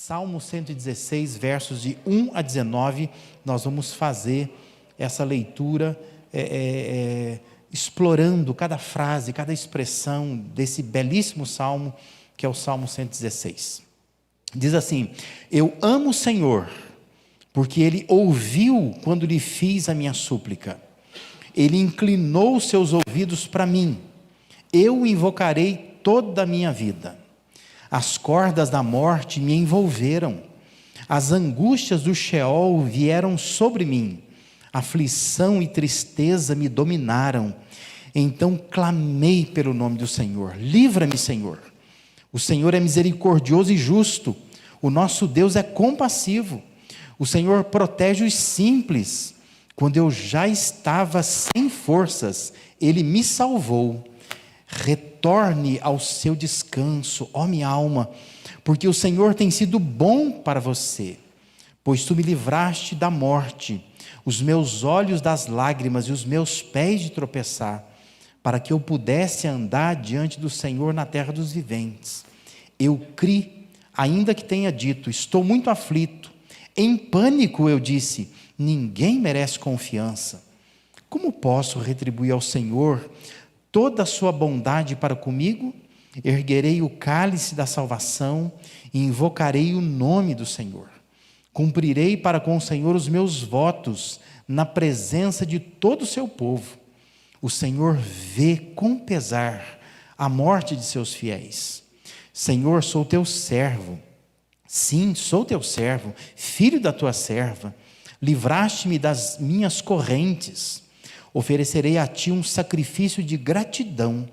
Salmo 116, versos de 1 a 19, nós vamos fazer essa leitura explorando cada frase, cada expressão desse belíssimo salmo, que é o Salmo 116. Diz assim: eu amo o Senhor, porque Ele ouviu quando lhe fiz a minha súplica. Ele inclinou os seus ouvidos para mim. Eu o invocarei toda a minha vida. As cordas da morte me envolveram. As angústias do Sheol vieram sobre mim. Aflição e tristeza me dominaram. Então clamei pelo nome do Senhor. Livra-me, Senhor. O Senhor é misericordioso e justo. O nosso Deus é compassivo. O Senhor protege os simples. Quando eu já estava sem forças, Ele me salvou. Retorne ao seu descanso, ó minha alma, porque o Senhor tem sido bom para você, pois tu me livraste da morte, os meus olhos das lágrimas e os meus pés de tropeçar, para que eu pudesse andar diante do Senhor na terra dos viventes. Eu criei, ainda que tenha dito, estou muito aflito, em pânico eu disse, ninguém merece confiança. Como posso retribuir ao Senhor toda a sua bondade para comigo? Erguerei o cálice da salvação e invocarei o nome do Senhor. Cumprirei para com o Senhor os meus votos na presença de todo o seu povo. O Senhor vê com pesar a morte de seus fiéis. Senhor, sou teu servo. Sim, sou teu servo, filho da tua serva. Livraste-me das minhas correntes. Oferecerei a ti um sacrifício de gratidão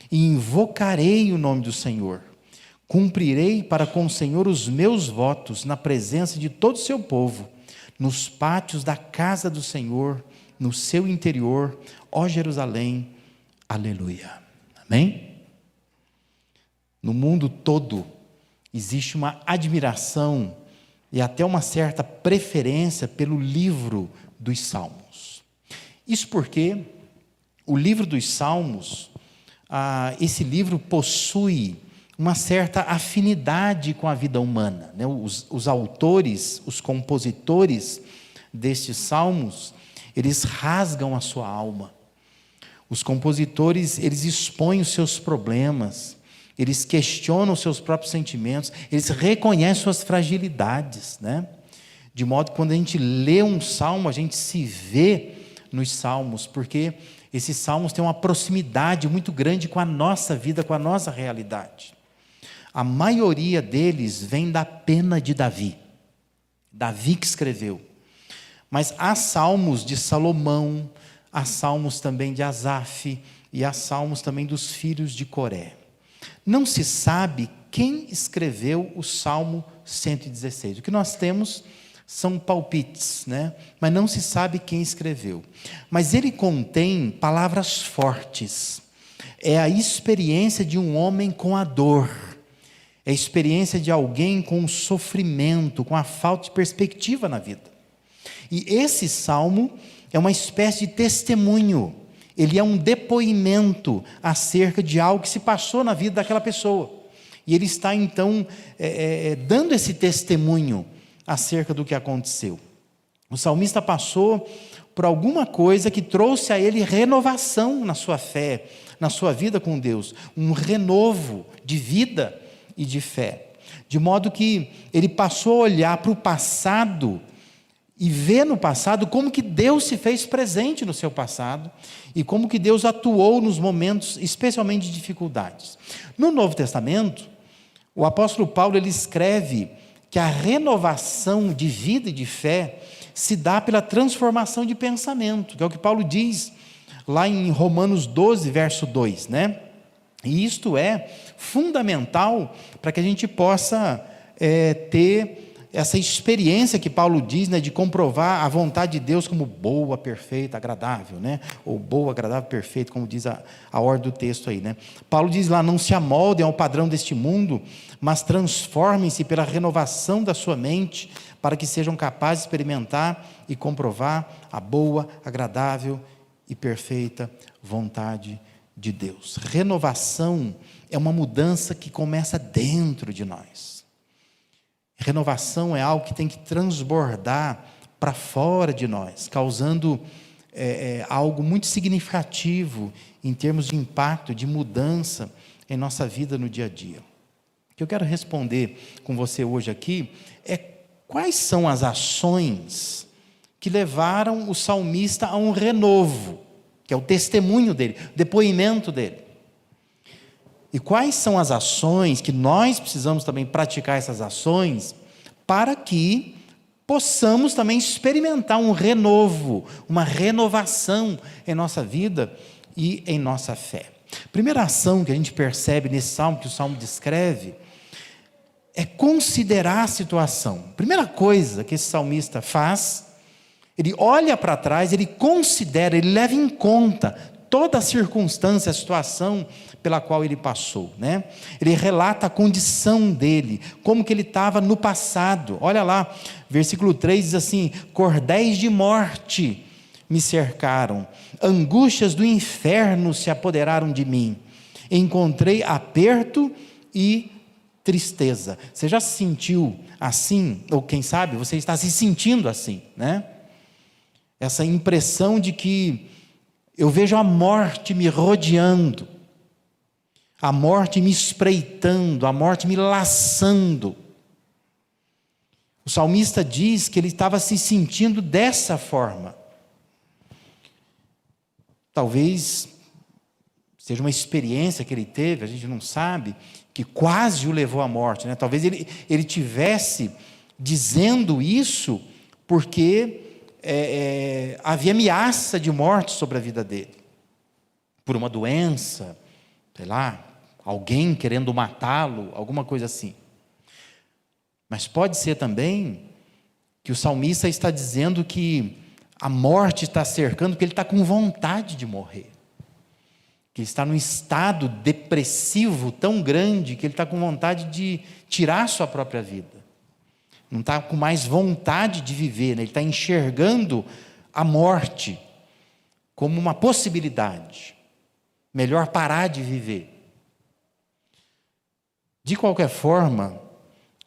e invocarei o nome do Senhor. Cumprirei para com o Senhor os meus votos na presença de todo o seu povo, nos pátios da casa do Senhor, no seu interior, ó Jerusalém. Aleluia. Amém? No mundo todo existe uma admiração e até uma certa preferência pelo livro dos Salmos. Isso porque o livro dos Salmos, esse livro possui uma certa afinidade com a vida humana, né? Os autores, os compositores destes salmos, eles rasgam a sua alma. Os compositores, eles expõem os seus problemas, eles questionam os seus próprios sentimentos, eles reconhecem suas fragilidades, né? De modo que quando a gente lê um salmo, a gente se vê nos salmos, porque esses salmos têm uma proximidade muito grande com a nossa vida, com a nossa realidade. A maioria deles vem da pena de Davi. Davi que escreveu. Mas há salmos de Salomão, há salmos também de Asaf, e há salmos também dos filhos de Coré. Não se sabe quem escreveu o Salmo 116. O que nós temos são palpites, né? Mas não se sabe quem escreveu. Mas ele contém palavras fortes. É a experiência de um homem com a dor. É a experiência de alguém com o sofrimento, com a falta de perspectiva na vida. E esse salmo é uma espécie de testemunho. Ele é um depoimento acerca de algo que se passou na vida daquela pessoa. E ele está, então, dando esse testemunho acerca do que aconteceu. O salmista passou por alguma coisa que trouxe a ele renovação na sua fé, na sua vida com Deus, um renovo de vida e de fé, de modo que ele passou a olhar para o passado e ver no passado como que Deus se fez presente no seu passado e como que Deus atuou nos momentos especialmente de dificuldades. No Novo Testamento, o apóstolo Paulo ele escreve que a renovação de vida e de fé se dá pela transformação de pensamento, que é o que Paulo diz lá em Romanos 12, verso 2, né? E isto é fundamental para que a gente possa ter essa experiência que Paulo diz, né, de comprovar a vontade de Deus como boa, perfeita, agradável, né? Ou boa, agradável, perfeita, como diz a ordem do texto aí, né? Paulo diz lá, não se amoldem ao padrão deste mundo, mas transformem-se pela renovação da sua mente, para que sejam capazes de experimentar e comprovar a boa, agradável e perfeita vontade de Deus. Renovação é uma mudança que começa dentro de nós. Renovação é algo que tem que transbordar para fora de nós, causando algo muito significativo em termos de impacto, de mudança em nossa vida no dia a dia. O que eu quero responder com você hoje aqui é quais são as ações que levaram o salmista a um renovo, que é o testemunho dele, o depoimento dele. E quais são as ações que nós precisamos também praticar essas ações para que possamos também experimentar um renovo, uma renovação em nossa vida e em nossa fé. A primeira ação que a gente percebe nesse salmo, que o salmo descreve, é considerar a situação. A primeira coisa que esse salmista faz, ele olha para trás, ele considera, ele leva em conta toda a circunstância, a situação pela qual ele passou, né? Ele relata a condição dele, como que ele estava no passado. Olha lá, versículo 3 diz assim: cordéis de morte me cercaram, angústias do inferno se apoderaram de mim, encontrei aperto e tristeza. Você já se sentiu assim? Ou quem sabe você está se sentindo assim, né? Essa impressão de que eu vejo a morte me rodeando, a morte me espreitando, a morte me laçando. O salmista diz que ele estava se sentindo dessa forma. Talvez seja uma experiência que ele teve, a gente não sabe, que quase o levou à morte, né? Talvez ele tivesse dizendo isso porque havia ameaça de morte sobre a vida dele, por uma doença, sei lá, alguém querendo matá-lo, alguma coisa assim. Mas pode ser também que o salmista está dizendo que a morte está cercando, que ele está com vontade de morrer, que ele está num estado depressivo tão grande que ele está com vontade de tirar a sua própria vida. Não está com mais vontade de viver, né? Ele está enxergando a morte como uma possibilidade. Melhor parar de viver. De qualquer forma,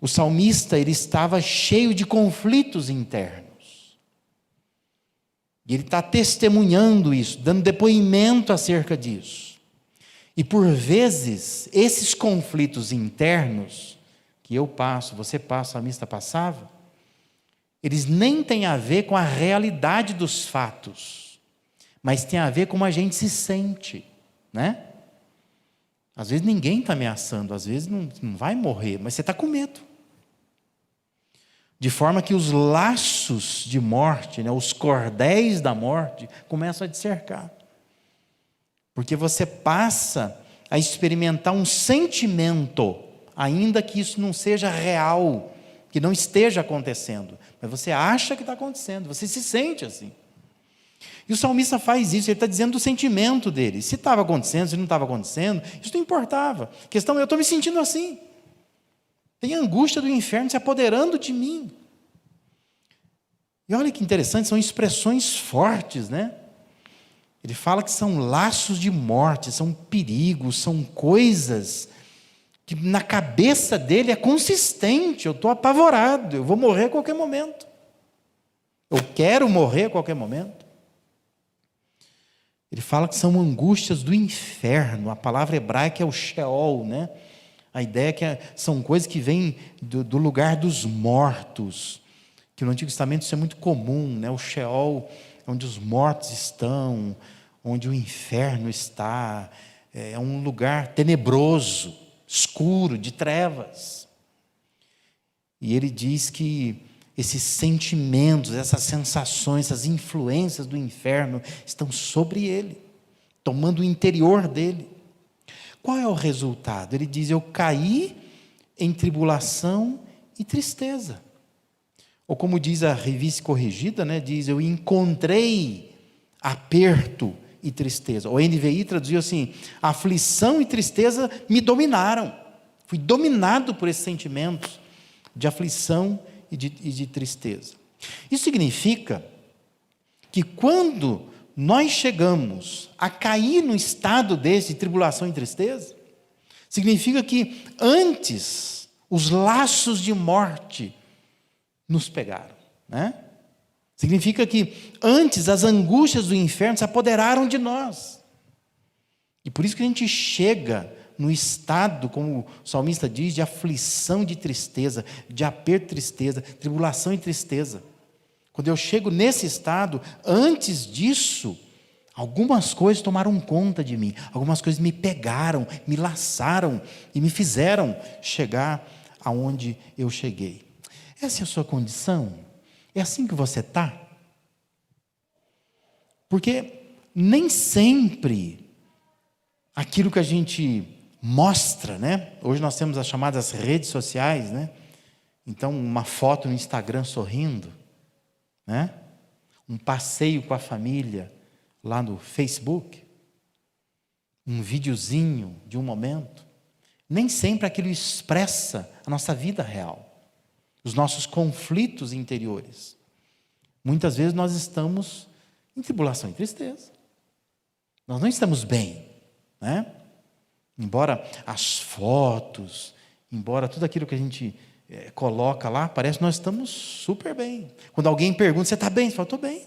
o salmista ele estava cheio de conflitos internos. E ele está testemunhando isso, dando depoimento acerca disso. E por vezes, esses conflitos internos que eu passo, você passa, o salmista passava, eles nem têm a ver com a realidade dos fatos, mas tem a ver com como a gente se sente, né? Às vezes ninguém está ameaçando, às vezes não vai morrer, mas você está com medo. De forma que os laços de morte, né, os cordéis da morte, começam a te cercar. Porque você passa a experimentar um sentimento, ainda que isso não seja real, que não esteja acontecendo, mas você acha que está acontecendo, você se sente assim. E o salmista faz isso, ele está dizendo do sentimento dele. Se estava acontecendo, se não estava acontecendo, isso não importava. A questão é, eu estou me sentindo assim. Tem a angústia do inferno se apoderando de mim. E olha que interessante, são expressões fortes, né? Ele fala que são laços de morte, são perigos, são coisas que na cabeça dele é consistente. Eu estou apavorado, eu vou morrer a qualquer momento. Eu quero morrer a qualquer momento. Ele fala que são angústias do inferno. A palavra hebraica é o Sheol, né? A ideia é que são coisas que vêm do lugar dos mortos, que no Antigo Testamento isso é muito comum, né? O Sheol, onde os mortos estão, onde o inferno está, é um lugar tenebroso, escuro, de trevas. E ele diz que esses sentimentos, essas sensações, essas influências do inferno estão sobre ele, tomando o interior dele. Qual é o resultado? Ele diz: eu caí em tribulação e tristeza. Ou como diz a Revista Corrigida, né, diz: eu encontrei aperto e tristeza. O NVI traduziu assim: aflição e tristeza me dominaram. Fui dominado por esses sentimentos de aflição e de tristeza. Isso significa que quando nós chegamos a cair no estado desse de tribulação e tristeza, significa que antes os laços de morte nos pegaram, né? Significa que antes as angústias do inferno se apoderaram de nós. E por isso que a gente chega no estado, como o salmista diz, de aflição, de tristeza, de aperto, tristeza, tribulação e tristeza. Quando eu chego nesse estado, antes disso, algumas coisas tomaram conta de mim, algumas coisas me pegaram, me laçaram e me fizeram chegar aonde eu cheguei. Essa é a sua condição? É assim que você está? Porque nem sempre aquilo que a gente mostra, né? Hoje nós temos as chamadas redes sociais, né? Então, uma foto no Instagram sorrindo, né? Um passeio com a família lá no Facebook, um videozinho de um momento. Nem sempre aquilo expressa a nossa vida real, os nossos conflitos interiores. Muitas vezes nós estamos em tribulação e tristeza. Nós não estamos bem, né? Embora as fotos, embora tudo aquilo que a gente coloca lá, parece que nós estamos super bem. Quando alguém pergunta, você está bem? Você fala, estou bem.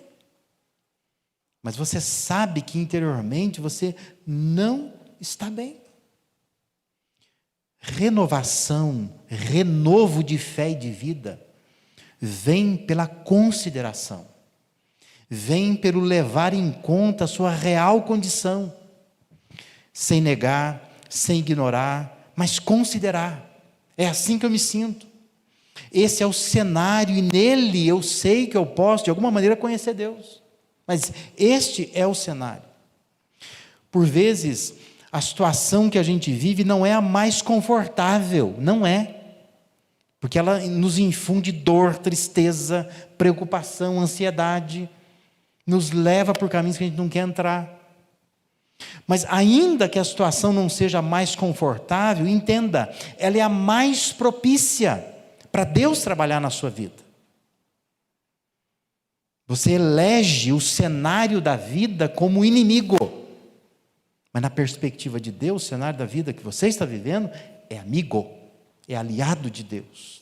Mas você sabe que interiormente você não está bem. Renovação, renovo de fé e de vida, vem pela consideração, vem pelo levar em conta a sua real condição, sem negar, sem ignorar, mas considerar. É assim que eu me sinto. Esse é o cenário e nele eu sei que eu posso de alguma maneira conhecer Deus. Mas este é o cenário. Por vezes, a situação que a gente vive não é a mais confortável, não é. Porque ela nos infunde dor, tristeza, preocupação, ansiedade, nos leva por caminhos que a gente não quer entrar. Mas ainda que a situação não seja mais confortável, entenda, ela é a mais propícia para Deus trabalhar na sua vida. Você elege o cenário da vida como inimigo, mas na perspectiva de Deus, o cenário da vida que você está vivendo é amigo, é aliado de Deus.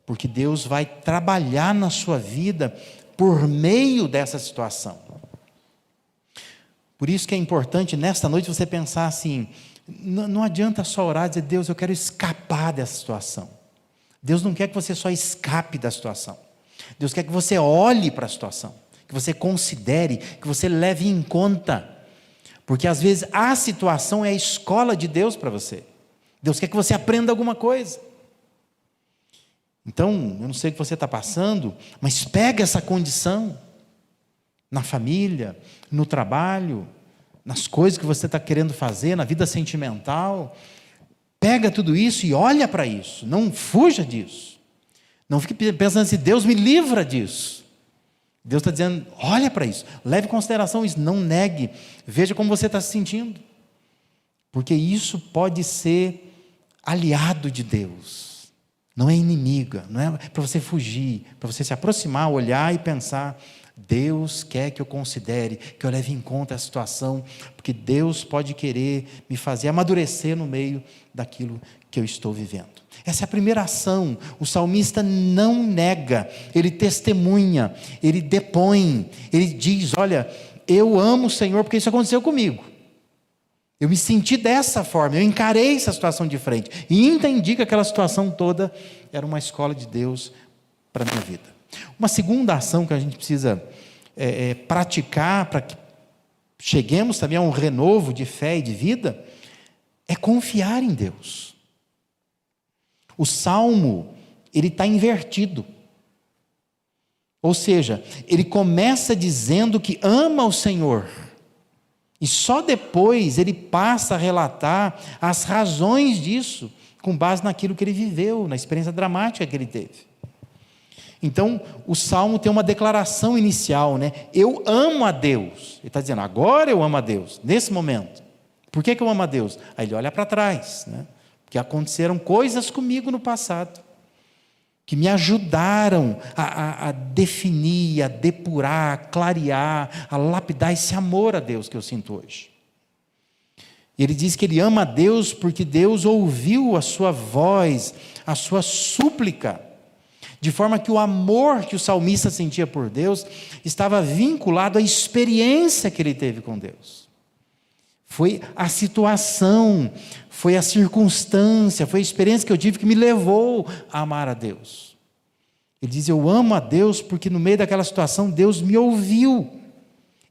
Porque Deus vai trabalhar na sua vida por meio dessa situação. Por isso que é importante, nesta noite, você pensar assim, não adianta só orar e dizer, Deus, eu quero escapar dessa situação. Deus não quer que você só escape da situação. Deus quer que você olhe para a situação, que você considere, que você leve em conta. Porque às vezes a situação é a escola de Deus para você. Deus quer que você aprenda alguma coisa. Então, eu não sei o que você está passando, mas pega essa condição na família, no trabalho, nas coisas que você está querendo fazer, na vida sentimental. Pega tudo isso e olha para isso. Não fuja disso. Não fique pensando assim, Deus me livra disso. Deus está dizendo, olha para isso. Leve em consideração isso. Não negue. Veja como você está se sentindo. Porque isso pode ser aliado de Deus. Não é inimiga. Não é para você fugir. Para você se aproximar, olhar e pensar, Deus quer que eu considere, que eu leve em conta a situação, porque Deus pode querer me fazer amadurecer no meio daquilo que eu estou vivendo. Essa é a primeira ação. O salmista não nega, ele testemunha, ele depõe, ele diz, olha, eu amo o Senhor porque isso aconteceu comigo. Eu me senti dessa forma, eu encarei essa situação de frente e entendi que aquela situação toda era uma escola de Deus para a minha vida. Uma segunda ação que a gente precisa praticar para que cheguemos também a um renovo de fé e de vida é confiar em Deus. O salmo, ele está invertido. Ou seja, ele começa dizendo que ama o Senhor e só depois ele passa a relatar as razões disso com base naquilo que ele viveu, na experiência dramática que ele teve. Então, o Salmo tem uma declaração inicial, né? Eu amo a Deus. Ele está dizendo, agora eu amo a Deus, nesse momento. Por que eu amo a Deus? Aí ele olha para trás, né? Porque aconteceram coisas comigo no passado, que me ajudaram a definir, a depurar, a clarear, a lapidar esse amor a Deus que eu sinto hoje. Ele diz que ele ama a Deus porque Deus ouviu a sua voz, a sua súplica, de forma que o amor que o salmista sentia por Deus estava vinculado à experiência que ele teve com Deus. Foi a situação, foi a circunstância, foi a experiência que eu tive que me levou a amar a Deus. Ele diz: eu amo a Deus porque no meio daquela situação Deus me ouviu.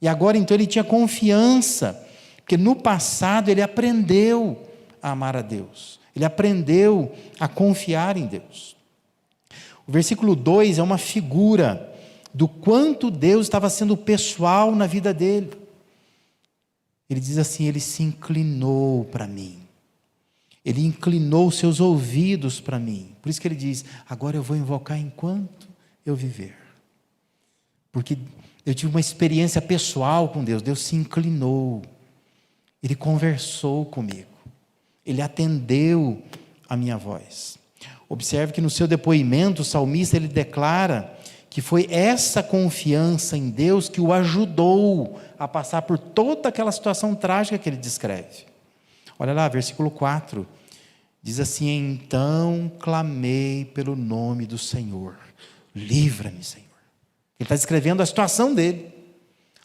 E agora então ele tinha confiança, porque no passado ele aprendeu a amar a Deus. Ele aprendeu a confiar em Deus. O versículo 2 é uma figura do quanto Deus estava sendo pessoal na vida dele. Ele diz assim: ele se inclinou para mim. Ele inclinou seus ouvidos para mim. Por isso que ele diz: agora eu vou invocar enquanto eu viver. Porque eu tive uma experiência pessoal com Deus. Deus se inclinou. Ele conversou comigo. Ele atendeu a minha voz. Observe que no seu depoimento, o salmista ele declara que foi essa confiança em Deus que o ajudou a passar por toda aquela situação trágica que ele descreve. Olha lá, versículo 4, diz assim: então clamei pelo nome do Senhor, livra-me, Senhor. Ele está descrevendo a situação dele.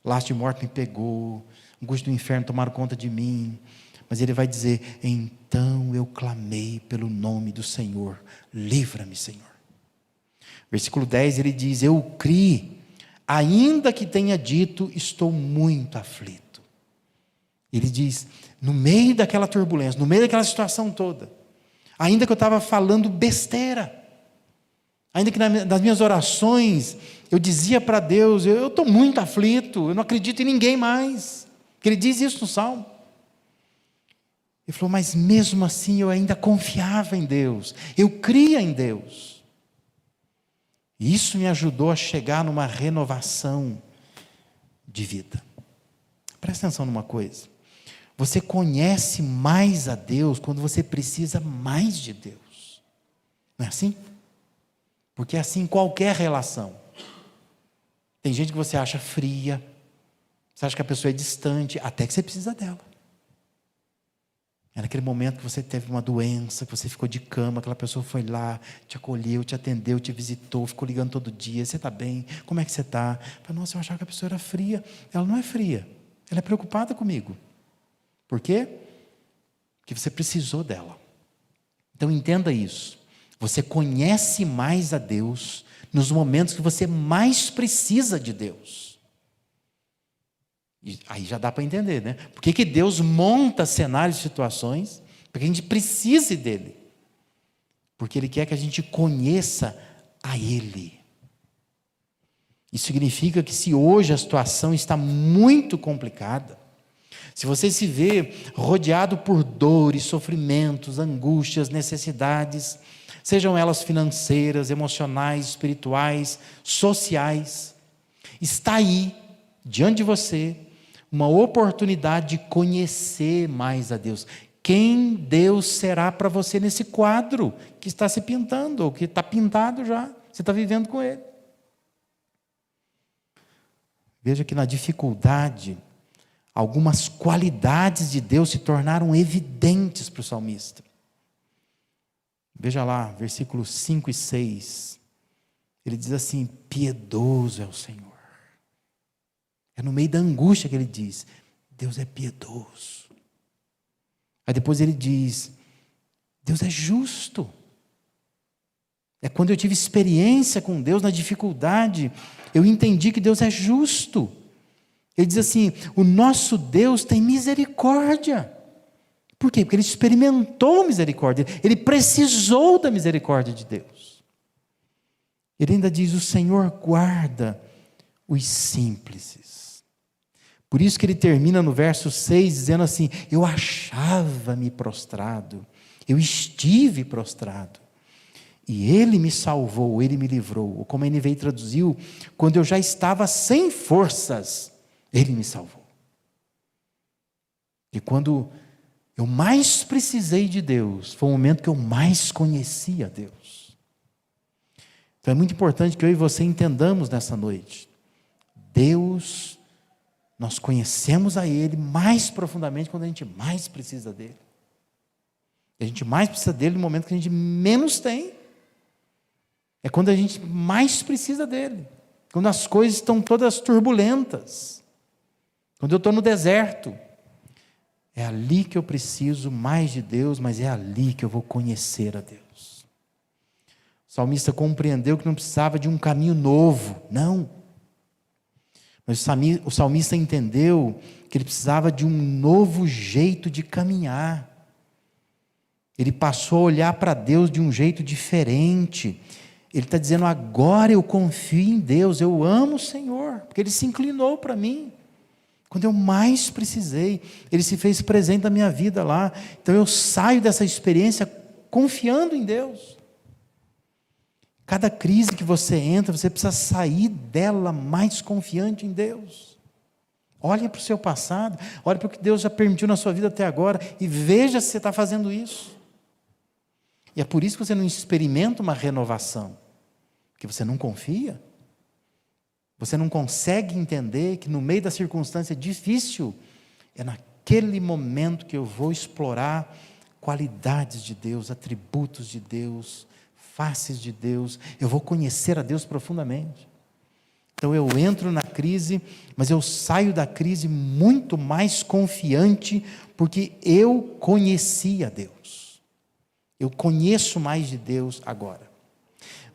Laço de morte me pegou, angústia do inferno tomaram conta de mim. Mas ele vai dizer: então eu clamei pelo nome do Senhor, livra-me, Senhor. Versículo 10, ele diz: eu criei, ainda que tenha dito, estou muito aflito. Ele diz, no meio daquela turbulência, no meio daquela situação toda, ainda que eu estava falando besteira, ainda que nas minhas orações eu dizia para Deus: eu estou muito aflito, eu não acredito em ninguém mais. Que ele diz isso no Salmo. Ele falou: mas mesmo assim eu ainda confiava em Deus, eu cria em Deus. E isso me ajudou a chegar numa renovação de vida. Presta atenção numa coisa: você conhece mais a Deus quando você precisa mais de Deus. Não é assim? Porque é assim em qualquer relação. Tem gente que você acha fria, você acha que a pessoa é distante, até que você precisa dela. É naquele momento que você teve uma doença, que você ficou de cama, aquela pessoa foi lá, te acolheu, te atendeu, te visitou, ficou ligando todo dia: você está bem? Como é que você está? Nossa, eu achava que a pessoa era fria. Ela não é fria, ela é preocupada comigo. Por quê? Porque você precisou dela. Então entenda isso: você conhece mais a Deus nos momentos que você mais precisa de Deus. E aí já dá para entender, né? Por que Deus monta cenários e situações para que a gente precise dele? Porque Ele quer que a gente conheça a Ele. Isso significa que se hoje a situação está muito complicada, se você se vê rodeado por dores, sofrimentos, angústias, necessidades, sejam elas financeiras, emocionais, espirituais, sociais, está aí, diante de você, uma oportunidade de conhecer mais a Deus. Quem Deus será para você nesse quadro que está se pintando, ou que está pintado já, você está vivendo com Ele. Veja que na dificuldade, algumas qualidades de Deus se tornaram evidentes para o salmista. Veja lá, versículos 5 e 6. Ele diz assim: piedoso é o Senhor. É no meio da angústia que ele diz: Deus é piedoso. Aí depois ele diz: Deus é justo. É quando eu tive experiência com Deus na dificuldade, eu entendi que Deus é justo. Ele diz assim: o nosso Deus tem misericórdia. Por quê? Porque ele experimentou misericórdia, ele precisou da misericórdia de Deus. Ele ainda diz: o Senhor guarda os simples. Por isso que ele termina no verso 6 dizendo assim: eu achava-me prostrado, eu estive prostrado, e Ele me salvou, Ele me livrou. Ou como a NVI traduziu: quando eu já estava sem forças, Ele me salvou. E quando eu mais precisei de Deus, foi o momento que eu mais conheci a Deus. Então é muito importante que eu e você entendamos nessa noite: Deus Nós conhecemos a Ele mais profundamente quando a gente mais precisa dEle. A gente mais precisa dEle no momento que a gente menos tem. É quando a gente mais precisa dEle. Quando as coisas estão todas turbulentas. Quando eu estou no deserto. É ali que eu preciso mais de Deus, mas é ali que eu vou conhecer a Deus. O salmista compreendeu que não precisava de um caminho novo, não. Mas o salmista entendeu que ele precisava de um novo jeito de caminhar. Ele passou a olhar para Deus de um jeito diferente. Ele está dizendo, agora eu confio em Deus, eu amo o Senhor, porque Ele se inclinou para mim. Quando eu mais precisei, Ele se fez presente na minha vida lá. Então eu saio dessa experiência confiando em Deus. Cada crise que você entra, você precisa sair dela mais confiante em Deus. Olhe para o seu passado, olhe para o que Deus já permitiu na sua vida até agora e veja se você está fazendo isso. E é por isso que você não experimenta uma renovação, porque você não confia. Você não consegue entender que no meio da circunstância difícil, é naquele momento que eu vou explorar qualidades de Deus, atributos de Deus, faces de Deus, eu vou conhecer a Deus profundamente. Então eu entro na crise, mas eu saio da crise muito mais confiante, porque eu conheci a Deus. Eu conheço mais de Deus agora.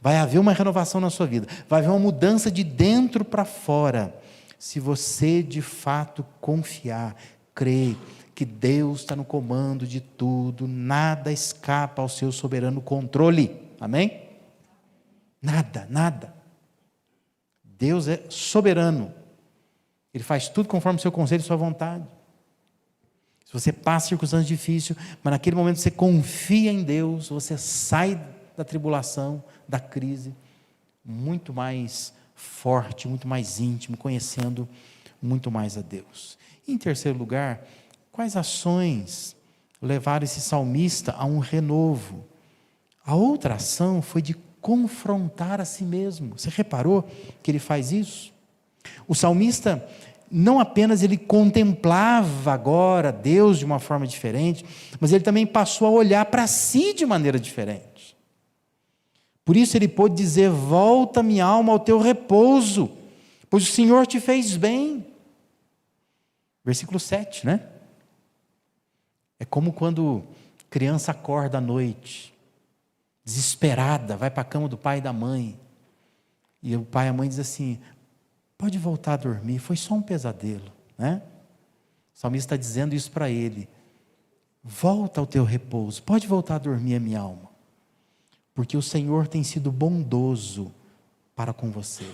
Vai haver uma renovação na sua vida, vai haver uma mudança de dentro para fora, se você de fato confiar, crer que Deus está no comando de tudo, nada escapa ao seu soberano controle. Amém? Nada, nada. Deus é soberano. Ele faz tudo conforme o seu conselho e sua vontade. Se você passa circunstâncias difíceis, mas naquele momento você confia em Deus, você sai da tribulação, da crise, muito mais forte, muito mais íntimo, conhecendo muito mais a Deus. E em terceiro lugar, quais ações levaram esse salmista a um renovo? A outra ação foi de confrontar a si mesmo. Você reparou que ele faz isso? O salmista, não apenas ele contemplava agora Deus de uma forma diferente, mas ele também passou a olhar para si de maneira diferente. Por isso ele pôde dizer, volta minha alma ao teu repouso, pois o Senhor te fez bem. Versículo 7, né? É como quando criança acorda à noite, desesperada, vai para a cama do pai e da mãe, e o pai e a mãe dizem assim, pode voltar a dormir, foi só um pesadelo, né? O salmista está dizendo isso para ele, volta ao teu repouso, pode voltar a dormir a minha alma, porque o Senhor tem sido bondoso para com você,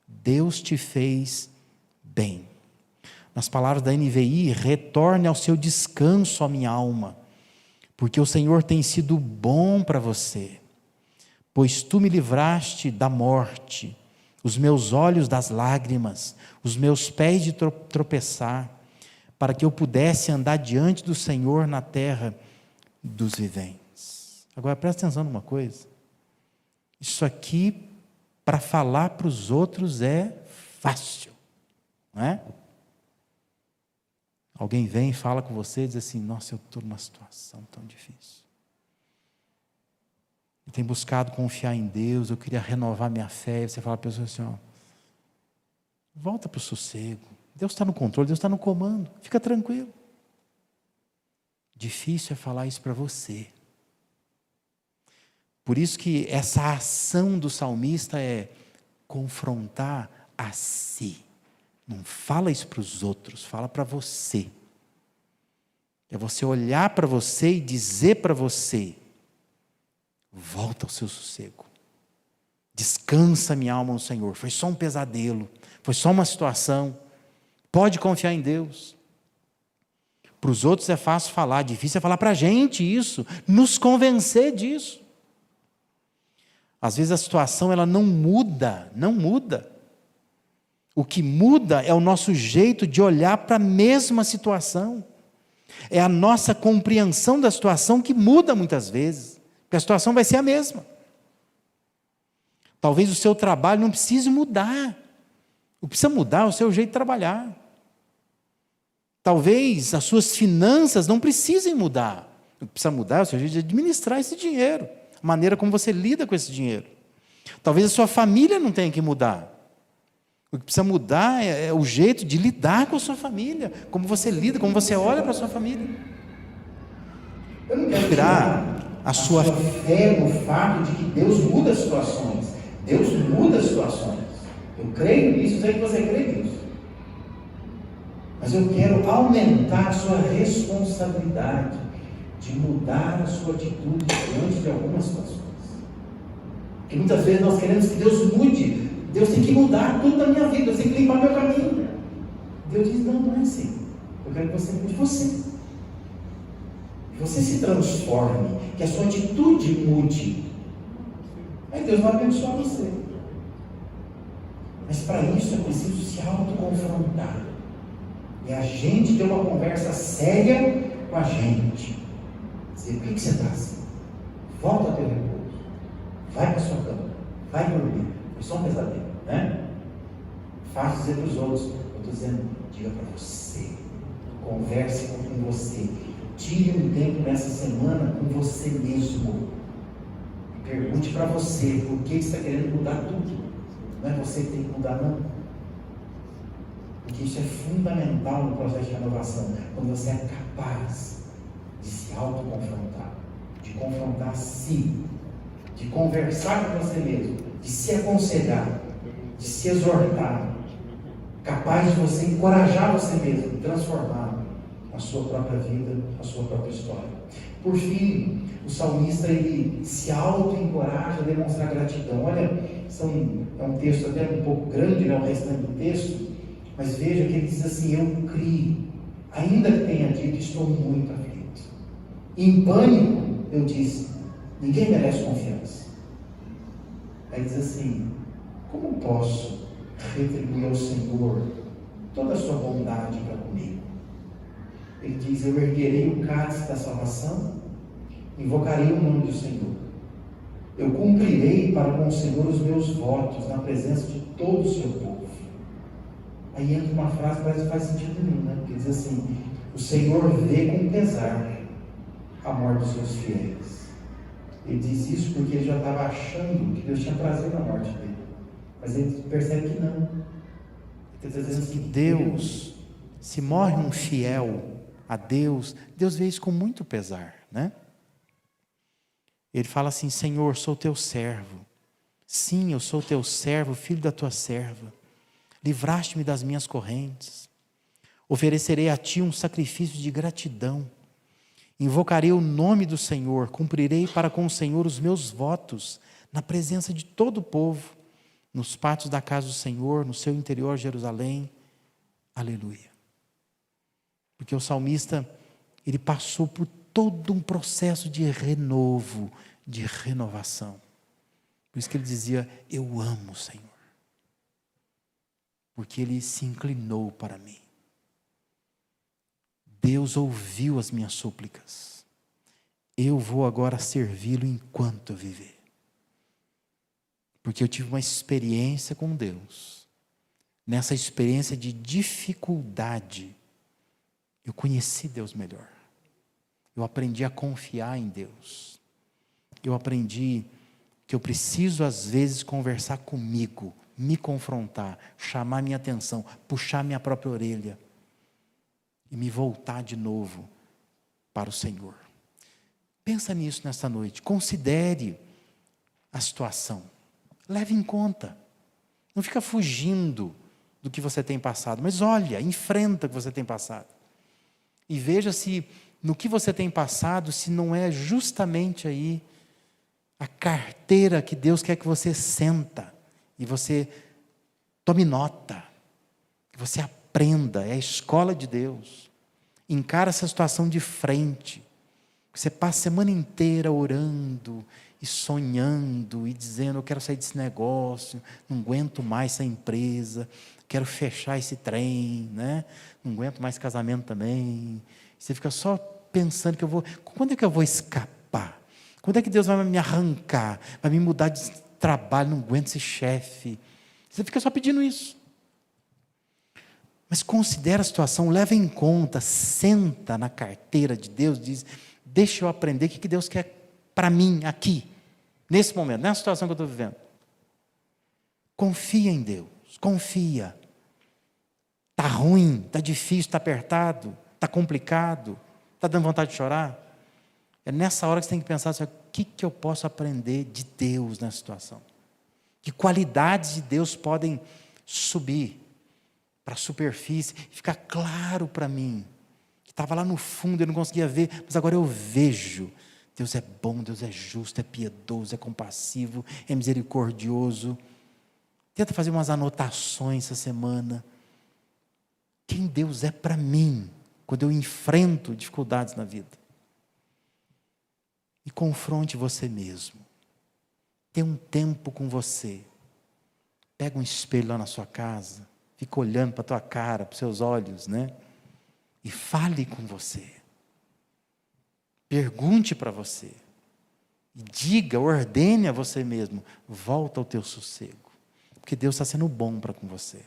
Deus te fez bem. Nas palavras da NVI, retorne ao seu descanso, ó minha alma, porque o Senhor tem sido bom para você, pois tu me livraste da morte, os meus olhos das lágrimas, os meus pés de tropeçar, para que eu pudesse andar diante do Senhor na terra dos viventes. Agora presta atenção numa coisa, isso aqui para falar para os outros é fácil, não é? Alguém vem e fala com você e diz assim, nossa, eu estou numa situação tão difícil. Eu tenho buscado confiar em Deus, eu queria renovar minha fé. E você fala para a pessoa assim, ó, volta para o sossego. Deus está no controle, Deus está no comando. Fica tranquilo. Difícil é falar isso para você. Por isso que essa ação do salmista é confrontar a si. Não fala isso para os outros, fala para você. É você olhar para você e dizer para você, volta ao seu sossego. Descansa minha alma no Senhor. Foi só um pesadelo, foi só uma situação. Pode confiar em Deus. Para os outros é fácil falar, difícil é falar para a gente isso, nos convencer disso. Às vezes a situação ela não muda, não muda. O que muda é o nosso jeito de olhar para a mesma situação. É a nossa compreensão da situação que muda muitas vezes, porque a situação vai ser a mesma. Talvez o seu trabalho não precise mudar. O que precisa mudar é o seu jeito de trabalhar. Talvez as suas finanças não precisem mudar. O que precisa mudar é o seu jeito de administrar esse dinheiro, a maneira como você lida com esse dinheiro. Talvez a sua família não tenha que mudar. O que precisa mudar é o jeito de lidar com a sua família, como você lida, como você olha para a sua família. Eu não quero tirar a sua fé no fato de que Deus muda as situações. Deus muda as situações. Eu creio nisso, eu sei que você crê nisso. Mas eu quero aumentar a sua responsabilidade de mudar a sua atitude diante de algumas situações. Porque muitas vezes nós queremos que Deus mude. Deus tem que mudar tudo da minha vida, Deus tem que limpar meu caminho. Deus diz, não é assim. Eu quero que você mude você. Que você se transforme, que a sua atitude mude. Aí Deus vai abençoar você. Mas para isso é preciso se autoconfrontar. E a gente ter uma conversa séria com a gente. Dizer, por que você está assim? Volta ao teu repouso. Vai para a sua cama. Vai dormir. Foi só um pesadelo, né? Fácil dizer para os outros. Eu estou dizendo, diga para você. Converse com você. Tire um tempo nessa semana com você mesmo. E pergunte para você, por que você está querendo mudar tudo? Não é você que tem que mudar, não. Porque isso é fundamental no processo de renovação. Quando você é capaz de se autoconfrontar, de confrontar a si, de conversar com você mesmo, de se aconselhar, de se exortar, capaz de você encorajar você mesmo, transformar a sua própria vida, a sua própria história. Por fim, o salmista ele se auto-encoraja a demonstrar gratidão. Olha, é um texto até um pouco grande, né, o restante do texto, mas veja que ele diz assim, eu criei, ainda que tenha dito, estou muito aflito. Em pânico, eu disse, ninguém merece confiança. Aí diz assim, como posso retribuir ao Senhor toda a sua bondade para comigo? Ele diz, eu erguerei o cálice da salvação, invocarei o nome do Senhor. Eu cumprirei para com o Senhor os meus votos na presença de todo o seu povo. Aí entra uma frase que parece que não faz sentido nenhum, né? Porque diz assim, o Senhor vê com pesar a morte dos seus fiéis. Ele diz isso porque ele já estava achando que Deus tinha trazido a morte dele. Mas ele percebe que não. Ele está dizendo que Deus, se morre um fiel a Deus, Deus vê isso com muito pesar, né? Ele fala assim, Senhor, sou teu servo. Sim, eu sou teu servo, filho da tua serva. Livraste-me das minhas correntes. Oferecerei a ti um sacrifício de gratidão. Invocarei o nome do Senhor, cumprirei para com o Senhor os meus votos, na presença de todo o povo, nos pátios da casa do Senhor, no seu interior, Jerusalém. Aleluia. Porque o salmista, ele passou por todo um processo de renovo, de renovação. Por isso que ele dizia, eu amo o Senhor. Porque ele se inclinou para mim. Deus ouviu as minhas súplicas. Eu vou agora servi-lo enquanto eu viver. Porque eu tive uma experiência com Deus. Nessa experiência de dificuldade, eu conheci Deus melhor. Eu aprendi a confiar em Deus. Eu aprendi que eu preciso às vezes conversar comigo, me confrontar, chamar minha atenção, puxar minha própria orelha e me voltar de novo para o Senhor. Pensa nisso nesta noite, considere a situação, leve em conta, não fica fugindo do que você tem passado, mas olha, enfrenta o que você tem passado e veja se no que você tem passado, se não é justamente aí a carteira que Deus quer que você senta e você tome nota, que você aprenda, é a escola de Deus. Encara essa situação de frente. Você passa a semana inteira orando e sonhando e dizendo, eu quero sair desse negócio, não aguento mais essa empresa, quero fechar esse trem, né? Não aguento mais casamento também. Você fica só pensando quando é que eu vou escapar? Quando é que Deus vai me arrancar? Vai me mudar de trabalho, não aguento ser chefe. Você fica só pedindo isso. Mas considera a situação, leva em conta, senta na carteira de Deus, diz, deixa eu aprender o que Deus quer para mim aqui, nesse momento, nessa situação que eu estou vivendo. Confia em Deus, confia. Está ruim, está difícil, está apertado, está complicado, está dando vontade de chorar. É nessa hora que você tem que pensar assim, o que eu posso aprender de Deus nessa situação? Que qualidades de Deus podem subir para a superfície, ficar claro para mim, que estava lá no fundo, eu não conseguia ver, mas agora eu vejo. Deus é bom, Deus é justo, é piedoso, é compassivo, é misericordioso. Tenta fazer umas anotações essa semana. Quem Deus é para mim, quando eu enfrento dificuldades na vida. E confronte você mesmo. Tenha um tempo com você. Pega um espelho lá na sua casa, fica olhando para a tua cara, para os seus olhos, né? E fale com você. Pergunte para você. E diga, ordene a você mesmo, volta ao teu sossego. Porque Deus está sendo bom para com você.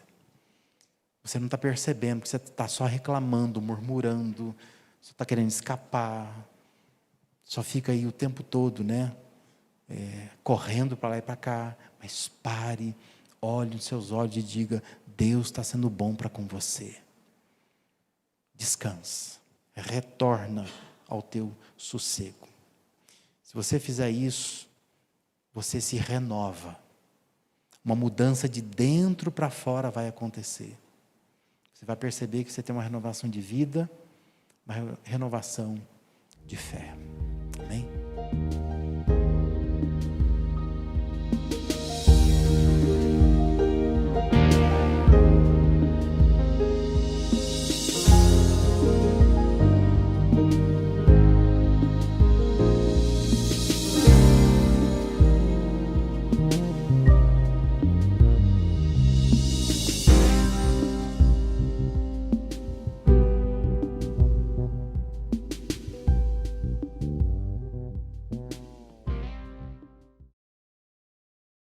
Você não está percebendo, que você está só reclamando, murmurando, só está querendo escapar, só fica aí o tempo todo, né? Correndo para lá e para cá. Mas pare, olhe nos seus olhos e diga, Deus está sendo bom para com você. Descansa, retorna ao teu sossego. Se você fizer isso, você se renova. Uma mudança de dentro para fora vai acontecer. Você vai perceber que você tem uma renovação de vida, uma renovação de fé.